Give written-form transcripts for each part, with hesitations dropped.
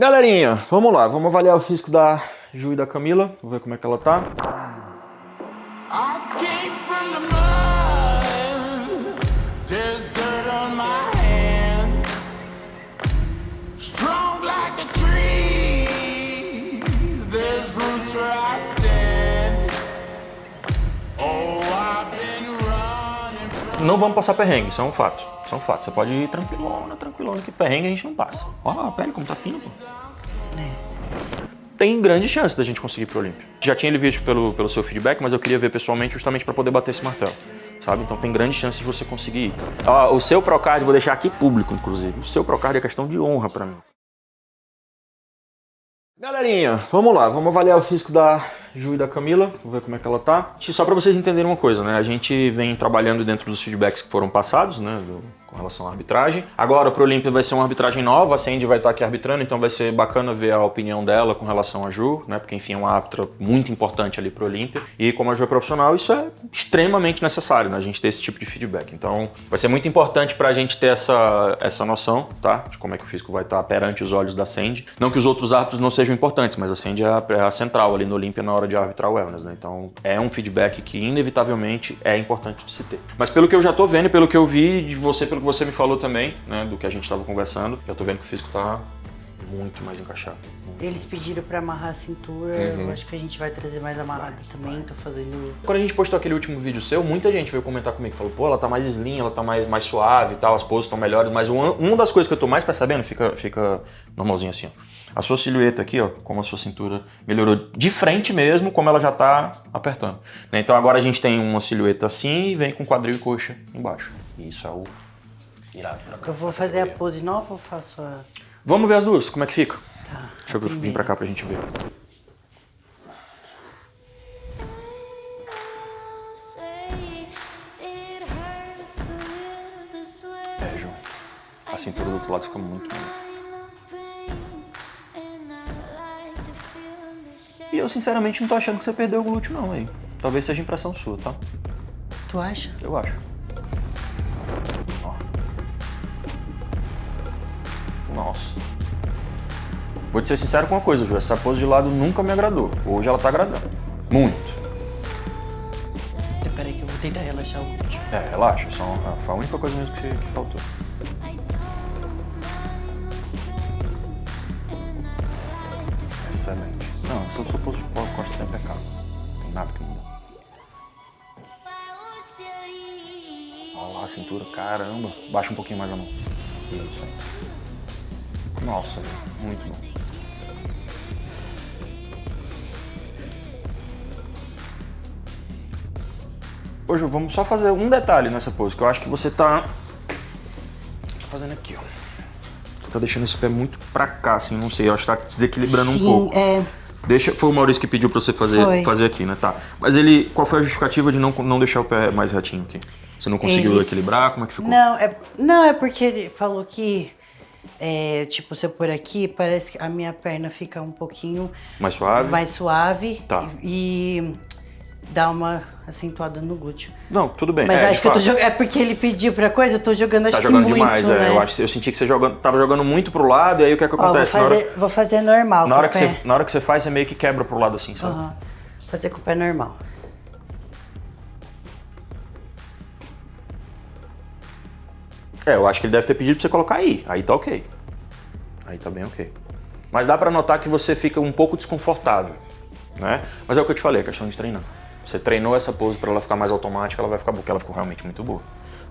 Galerinha, vamos lá, vamos avaliar o físico da Ju e da Camila, vamos ver como é que ela tá. Não vamos passar perrengue, isso é um fato. Isso é um fato. Você pode ir tranquilona, que perrengue a gente não passa. Ó, a pele como tá fina, pô. Tem grande chance da gente conseguir ir pro Olímpia. Já tinha ele visto pelo seu feedback, mas eu queria ver pessoalmente justamente para poder bater esse martelo, sabe? Então tem grande chance de você conseguir ir. Ó, o seu Procard, vou deixar aqui público, inclusive. O seu Procard é questão de honra para mim. Galerinha, vamos lá, vamos avaliar o físico da Ju e da Camila, vamos ver como é que ela tá. Só para vocês entenderem uma coisa, né? A gente vem trabalhando dentro dos feedbacks que foram passados, né? Com relação à arbitragem. Agora pro Olímpia vai ser uma arbitragem nova, a Sandy vai estar aqui arbitrando, então vai ser bacana ver a opinião dela com relação a Ju, né? Porque enfim é uma árbitra muito importante ali pro Olímpia. E como a Ju é profissional, isso é extremamente necessário, né? A gente ter esse tipo de feedback. Então vai ser muito importante pra gente ter essa noção, tá? De como é que o físico vai estar perante os olhos da Sandy. Não que os outros árbitros não sejam importantes, mas a Sandy é a central ali no Olímpia na hora de arbitrar o wellness, né? Então é um feedback que inevitavelmente é importante de se ter. Mas pelo que eu já tô vendo, pelo que eu vi de você, pelo que você me falou também, né, do que a gente estava conversando, eu tô vendo que o físico tá muito mais encaixado. Eles pediram pra amarrar a cintura, eu acho que a gente vai trazer mais amarrada também, tô fazendo... Quando a gente postou aquele último vídeo seu, muita gente veio comentar comigo, falou, pô, ela tá mais slim, ela tá mais suave e tal, as poses estão melhores, mas uma das coisas que eu tô mais percebendo, fica normalzinho assim, ó. A sua silhueta aqui, ó, como a sua cintura melhorou de frente mesmo, como ela já tá apertando. Né? Então agora a gente tem uma silhueta assim e vem com quadril e coxa embaixo. E isso é o irado pra cá. Eu vou fazer a pose nova ou faço a... Vamos ver as duas, como é que fica? Tá. Deixa eu vir pra cá pra gente ver. É, Ju. A cintura do outro lado fica muito melhor. E eu sinceramente não tô achando que você perdeu o glúteo não, aí. Talvez seja impressão sua, tá? Tu acha? Eu acho. Ó. Nossa. Vou te ser sincero com uma coisa, Ju. Essa pose de lado nunca me agradou. Hoje ela tá agradando. Muito. Peraí que eu vou tentar relaxar o glúteo. É, relaxa. Foi a única coisa mesmo que faltou. Excelente. Não, se eu sou pose de costa até impecável. Não tem nada que mudar. Olha lá a cintura, caramba. Baixa um pouquinho mais a mão. Isso aí. Nossa, muito bom. Hoje vamos só fazer um detalhe nessa pose, que eu acho que você tá fazendo aqui, ó. Você tá deixando esse pé muito pra cá, assim, não sei, eu acho que tá desequilibrando um pouco. Foi o Maurício que pediu pra você fazer aqui, né? Tá. Mas qual foi a justificativa de não deixar o pé mais retinho aqui? Você não conseguiu equilibrar? Como é que ficou? Não, é porque ele falou que, tipo, se eu pôr aqui, parece que a minha perna fica um pouquinho... Mais suave? Mais suave. Tá. E dá uma acentuada no glúteo. Não, tudo bem. Mas acho que eu tô jogando... É porque ele pediu pra coisa, eu tô jogando acho que muito, demais, né? Eu senti que você tava jogando muito pro lado, e aí o que é que acontece? Vou fazer normal na hora que você faz, você meio que quebra pro lado assim, sabe? Vou fazer com o pé normal. Eu acho que ele deve ter pedido pra você colocar aí. Aí tá ok. Aí tá bem ok. Mas dá pra notar que você fica um pouco desconfortável, né? Mas é o que eu te falei, é questão de treinar. Você treinou essa pose pra ela ficar mais automática, ela vai ficar boa, porque ela ficou realmente muito boa,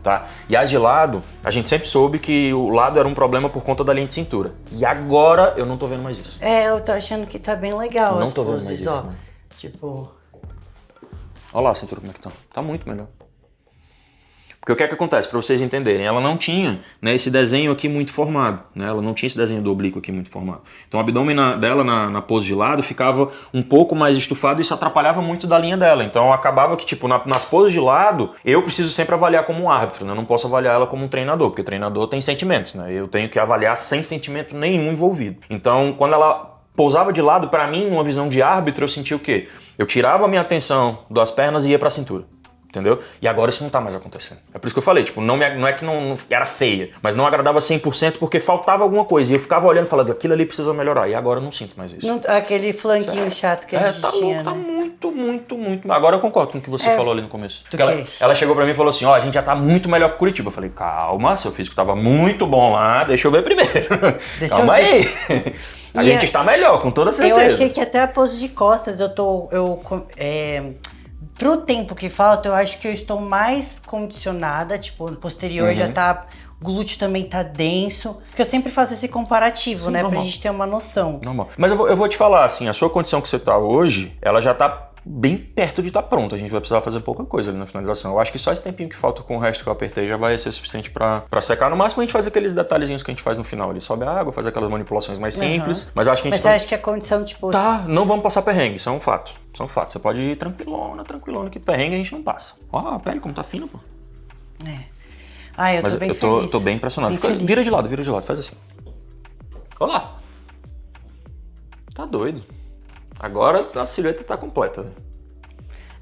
tá? E as de lado, a gente sempre soube que o lado era um problema por conta da linha de cintura. E agora eu não tô vendo mais isso. Eu tô achando que tá bem legal não as tô vendo poses, mais isso, ó. né? Tipo... Olha lá a cintura como é que tá. Tá muito melhor. Porque o que é que acontece? Para vocês entenderem, ela não tinha, né, esse desenho aqui muito formado, né? Ela não tinha esse desenho do oblíquo aqui muito formado. Então o abdômen dela na pose de lado ficava um pouco mais estufado e isso atrapalhava muito da linha dela. Então acabava que, tipo, nas poses de lado, eu preciso sempre avaliar como um árbitro, né? Eu não posso avaliar ela como um treinador, porque treinador tem sentimentos, né? Eu tenho que avaliar sem sentimento nenhum envolvido. Então quando ela pousava de lado, para mim, numa visão de árbitro, eu sentia o quê? Eu tirava a minha atenção das pernas e ia para a cintura. Entendeu? E agora isso não tá mais acontecendo. É por isso que eu falei, tipo, não é que não era feia, mas não agradava 100% porque faltava alguma coisa. E eu ficava olhando e falando, aquilo ali precisa melhorar. E agora eu não sinto mais isso. Não, aquele flanquinho chato que a gente tinha, tá né? muito. Agora eu concordo com o que você falou ali no começo. Do Porque ela chegou pra mim e falou assim, ó, a gente já tá muito melhor que Curitiba. Eu falei, calma, seu físico tava muito bom lá, deixa eu ver primeiro. Calma aí. A gente está melhor, com toda certeza. Eu achei que até a pose de costas pro tempo que falta, eu acho que eu estou mais condicionada, tipo, posterior já tá, o glúteo também tá denso, porque eu sempre faço esse comparativo, sim, né, normal. Pra gente ter uma noção. Normal. Mas eu vou te falar, assim, a sua condição que você tá hoje, ela já tá bem perto de estar pronta, a gente vai precisar fazer pouca coisa ali na finalização. Eu acho que só esse tempinho que falta com o resto que eu apertei já vai ser suficiente pra secar. No máximo a gente faz aqueles detalhezinhos que a gente faz no final ali, sobe a água, faz aquelas manipulações mais simples, mas acho que a gente... Mas você acha que a condição, tipo... Tá, não vamos passar perrengue, isso é um fato. Isso é um fato. Você pode ir tranquilona, que perrengue a gente não passa. Ó, a pele como tá fina, pô. Eu tô bem feliz. Eu tô bem impressionado. Vira de lado, faz assim. Olá. Tá doido. Agora a silhueta tá completa.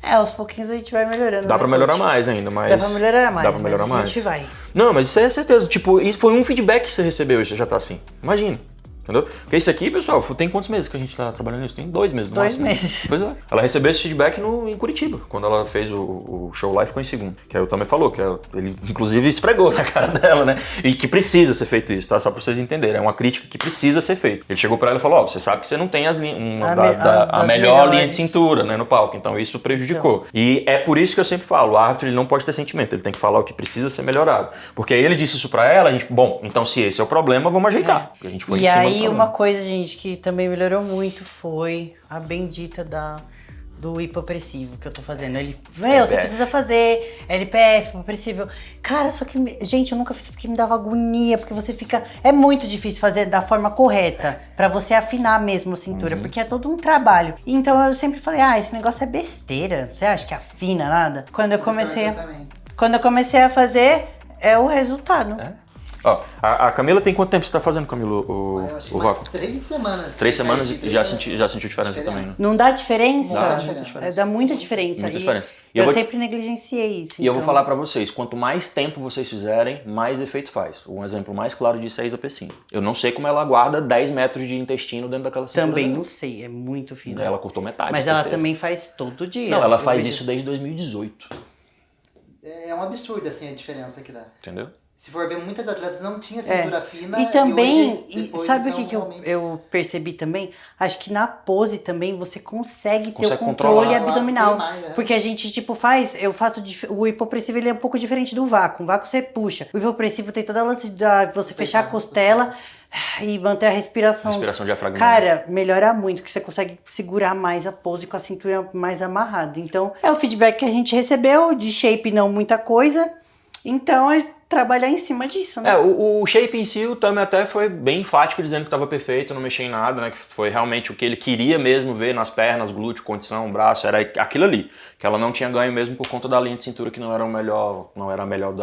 Aos pouquinhos a gente vai melhorando. Dá pra melhorar mais ainda, mas... Dá pra melhorar mais, dá pra melhorar mais. A gente vai. Não, mas isso aí é certeza. Tipo, isso foi um feedback que você recebeu e você já tá assim. Imagina. Entendeu? Porque isso aqui, pessoal, tem quantos meses que a gente tá trabalhando nisso? Tem 2 meses no máximo. 2 meses. Pois é. Ela recebeu esse feedback em Curitiba, quando ela fez o show lá e ficou em segundo. Que aí o também falou, que ele inclusive esfregou na cara dela, né? E que precisa ser feito isso, tá? Só pra vocês entenderem. É uma crítica que precisa ser feita. Ele chegou pra ela e falou, você sabe que você não tem a melhor linha de cintura, né, no palco. Então isso prejudicou. Então. E é por isso que eu sempre falo, o árbitro ele não pode ter sentimento, ele tem que falar o que precisa ser melhorado. Porque aí ele disse isso pra ela, a gente, bom, então se esse é o problema, vamos ajeitar. Porque a gente foi em cima do problema. Uma coisa, gente, que também melhorou muito foi a bendita do hipopressivo que eu tô fazendo. Ele, você precisa fazer LPF, hipopressivo. Cara, só que, gente, eu nunca fiz porque me dava agonia, porque você fica... É muito difícil fazer da forma correta, pra você afinar mesmo a cintura, porque é todo um trabalho. Então eu sempre falei, esse negócio é besteira, você acha que afina nada? Quando eu comecei a fazer, é o resultado. Ó, a Camila tem quanto tempo você tá fazendo, Camilo, o vácuo? 3 semanas. 3 semanas e já sentiu diferença também, né? Não dá diferença? Dá diferença. Dá muita diferença. Muita diferença. Eu sempre negligenciei isso. E eu vou falar pra vocês, quanto mais tempo vocês fizerem, mais efeito faz. Um exemplo mais claro disso é a Isa Pecini. Eu não sei como ela guarda 10 metros de intestino dentro daquela cintura. Também não sei, é muito fino. Ela cortou metade. Mas ela também faz todo dia. Não, ela faz isso desde 2018. É um absurdo, assim, a diferença que dá. Entendeu? Se for ver, muitas atletas não tinham cintura fina. E também, sabe o então, que eu percebi também? Acho que na pose também você consegue ter o controle abdominal. Porque a gente, tipo, o hipopressivo ele é um pouco diferente do vácuo. O vácuo você puxa. O hipopressivo tem toda a lance de você fechar a costela e manter a respiração. Respiração diafragmática. Cara, melhora muito, que você consegue segurar mais a pose com a cintura mais amarrada. Então, é o feedback que a gente recebeu, de shape não muita coisa. Então, trabalhar em cima disso, né? O shape em si, o Tami até foi bem enfático, dizendo que estava perfeito, não mexia em nada, né? Que foi realmente o que ele queria mesmo ver nas pernas, glúteo, condição, braço, era aquilo ali. Que ela não tinha ganho mesmo por conta da linha de cintura, que não era a melhor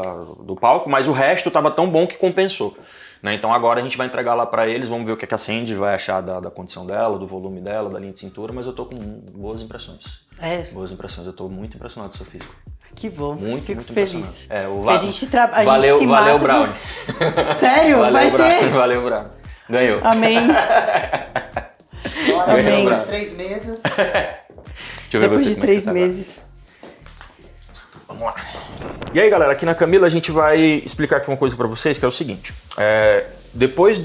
do palco, mas o resto estava tão bom que compensou. Né? Então agora a gente vai entregar lá para eles, vamos ver o que a Sandy vai achar da condição dela, do volume dela, da linha de cintura, mas eu tô com boas impressões. Boas impressões, eu tô muito impressionado com o seu físico. Que bom, fico feliz. A gente valeu, Brown. Sério? Vai ter? Valeu, Brown. Ganhou. Amém. Agora, depois de 3 meses. Deixa eu ver depois você de 3 meses. Vamos lá. E aí, galera, aqui na Camila a gente vai explicar aqui uma coisa pra vocês, que é o seguinte. Depois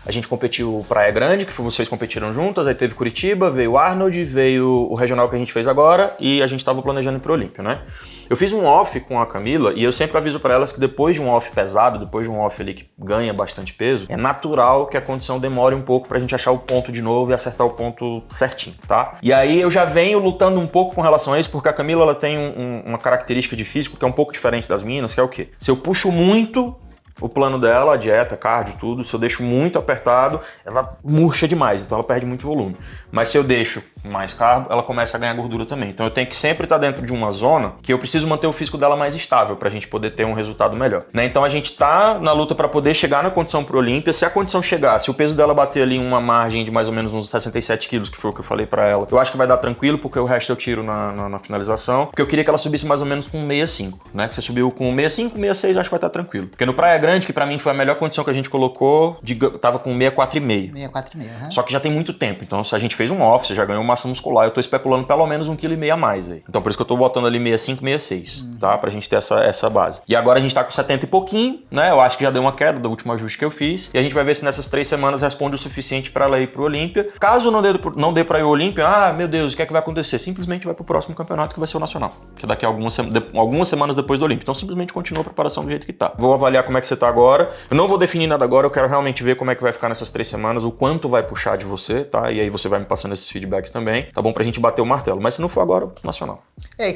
a gente competiu Praia Grande, que vocês competiram juntas, aí teve Curitiba, veio Arnold, veio o regional que a gente fez agora e a gente tava planejando ir pro Olímpio, né? Eu fiz um off com a Camila e eu sempre aviso pra elas que depois de um off pesado, depois de um off ali que ganha bastante peso, é natural que a condição demore um pouco pra gente achar o ponto de novo e acertar o ponto certinho, tá? E aí eu já venho lutando um pouco com relação a isso, porque a Camila ela tem uma característica de físico que é um pouco diferente das meninas, que é o quê? Se eu puxo muito, o plano dela, a dieta, cardio, tudo, se eu deixo muito apertado, ela murcha demais, então ela perde muito volume. Mas se eu deixo mais carbo, ela começa a ganhar gordura também. Então eu tenho que sempre estar dentro de uma zona que eu preciso manter o físico dela mais estável pra gente poder ter um resultado melhor, né? Então a gente tá na luta pra poder chegar na condição pro Olímpia. Se a condição chegar, se o peso dela bater ali uma margem de mais ou menos uns 67 quilos, que foi o que eu falei pra ela, eu acho que vai dar tranquilo, porque o resto eu tiro na finalização, porque eu queria que ela subisse mais ou menos com 65, né? Que você subiu com 65, 66, acho que vai estar tranquilo. Porque no Praia Grande, que pra mim foi a melhor condição que a gente colocou, tava com 64,5. 64,5, Só que já tem muito tempo, então se a gente fez um off, você já ganhou massa muscular, eu tô especulando pelo menos 1,5 kg a mais aí. Então por isso que eu tô botando ali 65, 66, tá? Pra gente ter essa base. E agora a gente tá com 70 e pouquinho, né? Eu acho que já deu uma queda do último ajuste que eu fiz. E a gente vai ver se nessas 3 semanas responde o suficiente pra ela ir pro Olímpia. Caso não dê pra ir ao Olímpia, meu Deus, o que é que vai acontecer? Simplesmente vai pro próximo campeonato, que vai ser o Nacional. Que é daqui a algumas semanas depois do Olímpia. Então simplesmente continua a preparação do jeito que tá. Vou avaliar como é que você tá agora. Eu não vou definir nada agora, eu quero realmente ver como é que vai ficar nessas 3 semanas, o quanto vai puxar de você, tá? E aí você vai me passando esses feedbacks também, tá bom? Pra gente bater o martelo. Mas se não for agora, Nacional.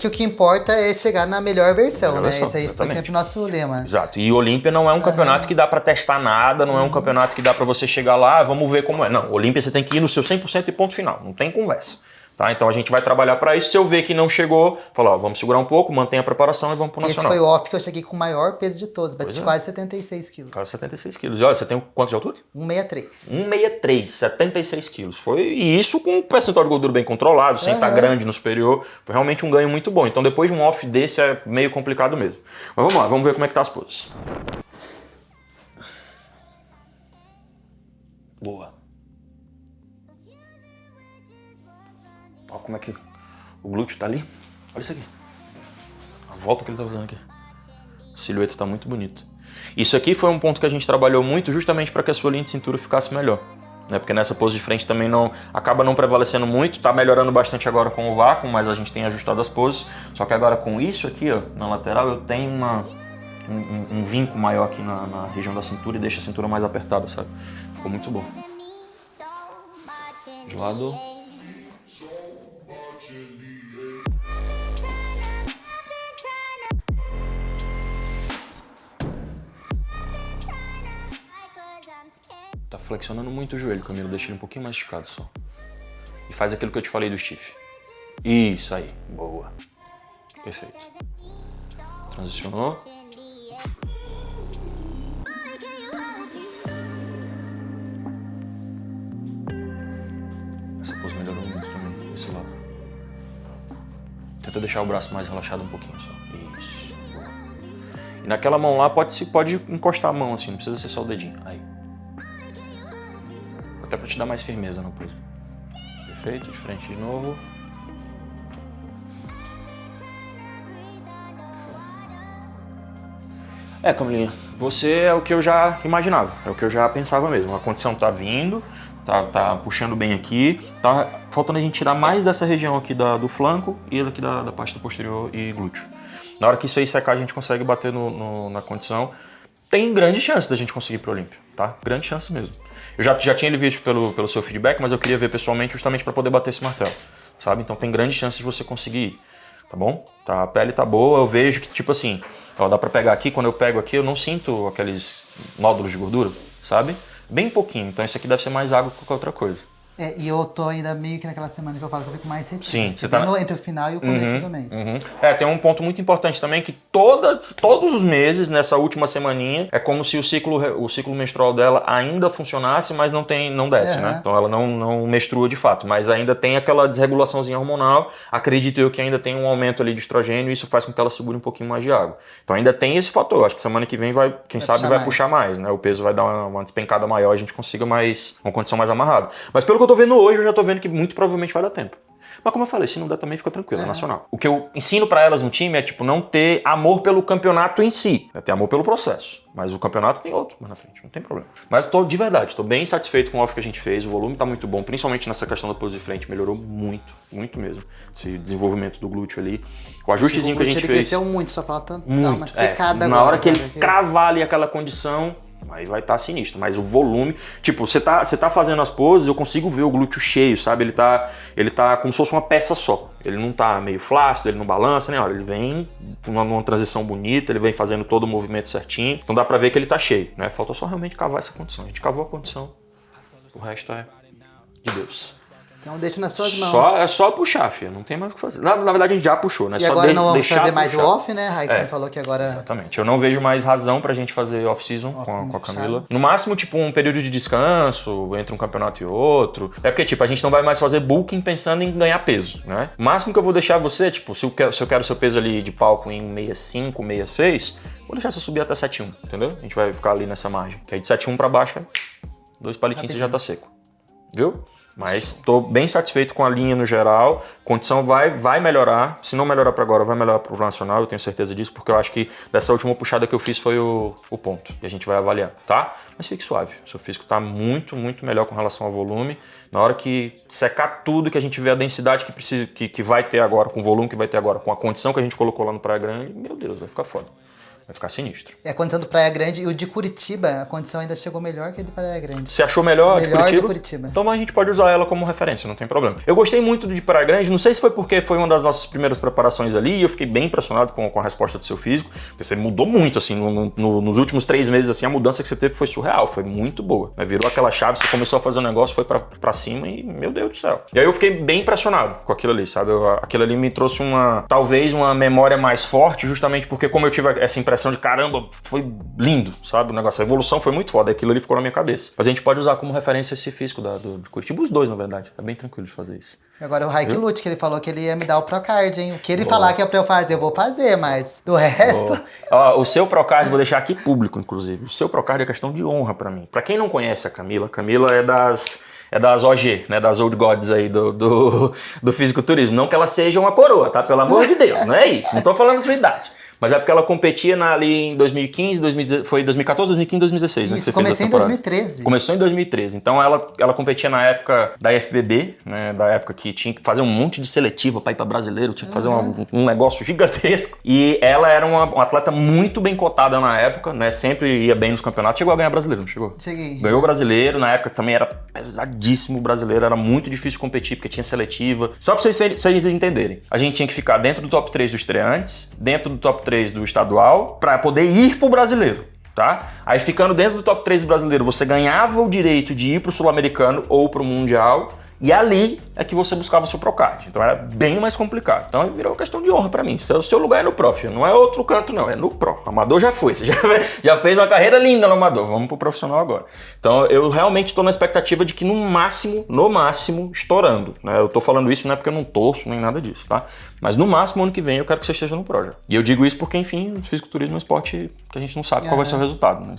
Que o que importa é chegar na melhor versão, né? Esse aí exatamente. foi sempre o nosso lema. Exato. E Olímpia não é um campeonato que dá pra testar nada, não é um campeonato que dá pra você chegar lá, vamos ver como é. Não, Olímpia você tem que ir no seu 100% e ponto final, não tem conversa. Tá? Então a gente vai trabalhar para isso. Se eu ver que não chegou, falar, vamos segurar um pouco, mantém a preparação e vamos pro Nacional. Esse foi o off que eu cheguei com o maior peso de todos, bati quase 76 quilos. Quase 76 quilos. E olha, você tem quanto de altura? 1,63. 1,63, 76 quilos. E isso com um percentual de gordura bem controlado, sem estar grande no superior. Foi realmente um ganho muito bom. Então depois de um off desse é meio complicado mesmo. Mas vamos lá, vamos ver como é que tá as poses. Boa. Olha como é que o glúteo tá ali. Olha isso aqui. A volta que ele tá fazendo aqui. A silhueta tá muito bonita. Isso aqui foi um ponto que a gente trabalhou muito justamente para que a sua linha de cintura ficasse melhor. Né? Porque nessa pose de frente também acaba não prevalecendo muito. Tá melhorando bastante agora com o vácuo, mas a gente tem ajustado as poses. Só que agora com isso aqui, ó, na lateral, eu tenho um vinco maior aqui na região da cintura e deixa a cintura mais apertada, sabe? Ficou muito bom. De lado. Tá flexionando muito o joelho, Camilo. Deixa ele um pouquinho mais esticado só. E faz aquilo que eu te falei do stiff. Isso aí. Boa. Perfeito. Transicionou. Essa pose melhorou muito também, desse lado. Tenta deixar o braço mais relaxado um pouquinho só. Isso. Boa. E naquela mão lá pode encostar a mão assim, não precisa ser só o dedinho. Aí. Até pra te dar mais firmeza na pose. Perfeito, de frente de novo. Camilinha, você é o que eu já imaginava, é o que eu já pensava mesmo. A condição tá vindo, tá puxando bem aqui, tá faltando a gente tirar mais dessa região aqui do flanco e daqui da parte posterior e glúteo. Na hora que isso aí secar, a gente consegue bater na condição. Tem grande chance da gente conseguir ir pro Olímpia, tá? Grande chance mesmo. Eu já tinha ele visto pelo seu feedback, mas eu queria ver pessoalmente justamente para poder bater esse martelo, sabe? Então tem grande chance de você conseguir ir, tá bom? Tá, a pele tá boa, eu vejo que tipo assim, ó, dá para pegar aqui, quando eu pego aqui eu não sinto aqueles nódulos de gordura, sabe? Bem pouquinho, então isso aqui deve ser mais água que qualquer outra coisa. E eu tô ainda meio que naquela semana que eu falo que eu fico mais retinho. Sim, você tá entre o final e o começo do mês. Tem um ponto muito importante também, que todos os meses, nessa última semaninha, é como se o ciclo menstrual dela ainda funcionasse, mas não desce, né? Então ela não menstrua de fato, mas ainda tem aquela desregulaçãozinha hormonal. Acredito eu que ainda tem um aumento ali de estrogênio e isso faz com que ela segure um pouquinho mais de água. Então ainda tem esse fator. Acho que semana que vem vai puxar mais, né? O peso vai dar uma despencada maior, a gente consiga uma condição mais amarrada. Mas pelo que eu tô vendo hoje, eu já tô vendo que muito provavelmente vai dar tempo. Mas como eu falei, se não der também fica tranquilo, é nacional. O que eu ensino pra elas no time é tipo não ter amor pelo campeonato em si, é ter amor pelo processo. Mas o campeonato tem outro mais na frente, não tem problema. Mas de verdade, tô bem satisfeito com o off que a gente fez, o volume tá muito bom, principalmente nessa questão da pose de frente, melhorou muito, muito mesmo. Esse desenvolvimento do glúteo ali. O ajustezinho que a gente fez. Ele cresceu muito, só falta dar uma secada na agora. hora que ele cravar ali aquela condição, Aí vai estar sinistro, mas o volume, tipo, você tá fazendo as poses, eu consigo ver o glúteo cheio, sabe? Ele tá como se fosse uma peça só. Ele não tá meio flácido, ele não balança, nem hora. Ele vem numa transição bonita, ele vem fazendo todo o movimento certinho. Então dá pra ver que ele tá cheio, né? Falta só realmente cavar essa condição. A gente cavou a condição, o resto é de Deus. Então deixa nas suas mãos. É só puxar, filho. Não tem mais o que fazer. Na verdade, a gente já puxou, né? E só agora não vamos deixar fazer mais o puxar. off, né, Raí? Você falou que agora... Exatamente. Eu não vejo mais razão pra gente fazer off-season com a Camila. No máximo, tipo, um período de descanso entre um campeonato e outro. É porque, tipo, a gente não vai mais fazer bulking pensando em ganhar peso, né? O máximo que eu vou deixar você, tipo, se eu quero seu peso ali de palco em 65, 66, vou deixar você subir até 7,1, entendeu? A gente vai ficar ali nessa margem. Que aí de 7,1 pra baixo, 2 palitinhos você já tá seco. Viu? Mas tô bem satisfeito com a linha no geral, condição vai melhorar, se não melhorar para agora, vai melhorar pro nacional, eu tenho certeza disso, porque eu acho que dessa última puxada que eu fiz foi o ponto, que a gente vai avaliar, tá? Mas fique suave, o seu físico tá muito, muito melhor com relação ao volume, na hora que secar tudo, que a gente vê a densidade que precisa, que vai ter agora, com o volume que vai ter agora, com a condição que a gente colocou lá no Praia Grande, meu Deus, vai ficar foda. Vai ficar sinistro. É a condição do Praia Grande e o de Curitiba, a condição ainda chegou melhor que a de Praia Grande. Você achou melhor de Curitiba? De Curitiba. Então a gente pode usar ela como referência, não tem problema. Eu gostei muito de Praia Grande, não sei se foi porque foi uma das nossas primeiras preparações ali e eu fiquei bem impressionado com a resposta do seu físico, porque você mudou muito, assim, nos últimos 3 meses, assim, a mudança que você teve foi surreal, foi muito boa. Né? Virou aquela chave, você começou a fazer um negócio, foi pra cima e, meu Deus do céu. E aí eu fiquei bem impressionado com aquilo ali, sabe? Aquilo ali me trouxe talvez uma memória mais forte, justamente porque como eu tive essa impressão de, caramba, foi lindo, sabe? O negócio, a evolução foi muito foda, aquilo ali ficou na minha cabeça. Mas a gente pode usar como referência esse físico de Curitiba, os dois, na verdade. É bem tranquilo de fazer isso. E agora o Raik Lute, que ele falou que ele ia me dar o Procard, hein? O que ele falar que é pra eu fazer, eu vou fazer, mas do resto... Ó, o seu Procard, vou deixar aqui público, inclusive. O seu Procard é questão de honra pra mim. Pra quem não conhece a Camila é das OG, né, das Old Gods aí do fisiculturismo. Não que ela seja uma coroa, tá? Pelo amor de Deus, não é isso. Não tô falando da sua idade. Mas é porque ela competia ali em 2015, foi 2014, 2015, 2016, né? Isso, que você comecei fez em 2013. Começou em 2013. Então ela competia na época da FBB, né? Da época que tinha que fazer um monte de seletiva para ir para brasileiro, tinha que fazer um negócio gigantesco. E ela era uma atleta muito bem cotada na época, né? Sempre ia bem nos campeonatos. Chegou a ganhar brasileiro, não chegou? Cheguei. Ganhou brasileiro, na época também era pesadíssimo o brasileiro, era muito difícil competir porque tinha seletiva. Só para vocês entenderem, a gente tinha que ficar dentro do top 3 dos estreantes, dentro do top 3 do estadual, para poder ir pro brasileiro, tá? Aí ficando dentro do top 3 do brasileiro, você ganhava o direito de ir pro sul-americano ou pro mundial, e ali é que você buscava o seu Procard. Então era bem mais complicado. Então virou uma questão de honra pra mim. O seu lugar é no Pro, filho. Não é outro canto não, é no Pro. O amador já foi, você já fez uma carreira linda no amador, vamos pro profissional agora. Então eu realmente tô na expectativa de que no máximo, estourando, né? Eu tô falando isso não é porque eu não torço nem nada disso, tá? Mas no máximo ano que vem eu quero que você esteja no Pro já. E eu digo isso porque, enfim, o fisiculturismo é um esporte que a gente não sabe qual vai ser o resultado, né?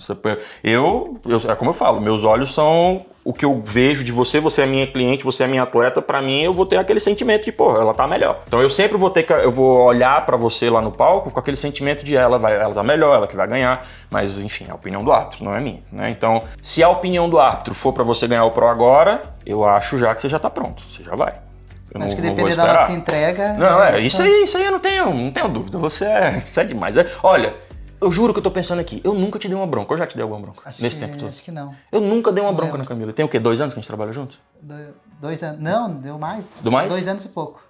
É como eu falo, meus olhos são o que eu vejo de você é minha cliente, você é minha atleta, pra mim eu vou ter aquele sentimento de, pô, ela tá melhor. Então eu sempre eu vou olhar pra você lá no palco com aquele sentimento de ela tá melhor, ela que vai ganhar, mas enfim, é a opinião do árbitro, não é minha, né? Então, se a opinião do árbitro for pra você ganhar o Pro agora, eu acho já que você já tá pronto, você já vai. Mas que depender da nossa entrega... Não, isso aí eu não tenho dúvida, você é demais. Olha, eu juro que eu tô pensando aqui, eu nunca te dei uma bronca, eu já te dei alguma bronca nesse tempo todo? Acho que não. Eu nunca dei uma bronca na Camila. Tem o quê? 2 anos que a gente trabalha junto? 2 anos. Não, deu mais. Deu mais? 2 anos e pouco.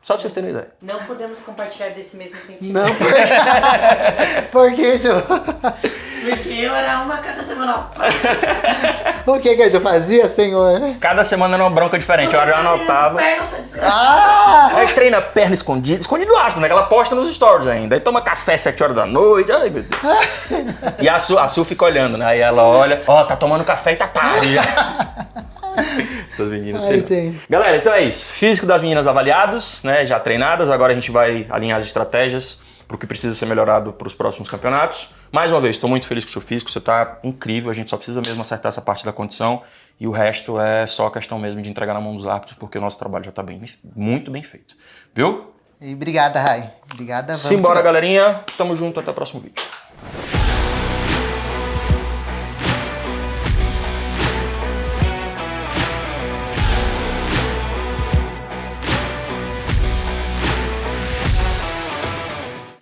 Só pra vocês terem uma ideia. Não podemos compartilhar desse mesmo sentimento. Não, por que, Ju? Porque eu era uma cada semana. O que a Ju fazia, senhor? Cada semana era uma bronca diferente, eu já anotava. Perna, sua desgraça. Ah! Aí treina perna escondido aspas, né? Que ela posta nos stories ainda. Aí toma café 7 horas da noite. Ai, meu Deus. E a Su fica olhando, né? Aí ela olha, tá tomando café e tá tarde já. Essas meninas. Galera, então é isso. Físico das meninas avaliados, né? Já treinadas. Agora a gente vai alinhar as estratégias pro que precisa ser melhorado para os próximos campeonatos. Mais uma vez, estou muito feliz com o seu físico. Você tá incrível. A gente só precisa mesmo acertar essa parte da condição. E o resto é só questão mesmo de entregar na mão dos árbitros, porque o nosso trabalho já tá muito bem feito. Viu? E obrigada, Rai. Obrigada. Simbora, galerinha. Tamo junto. Até o próximo vídeo.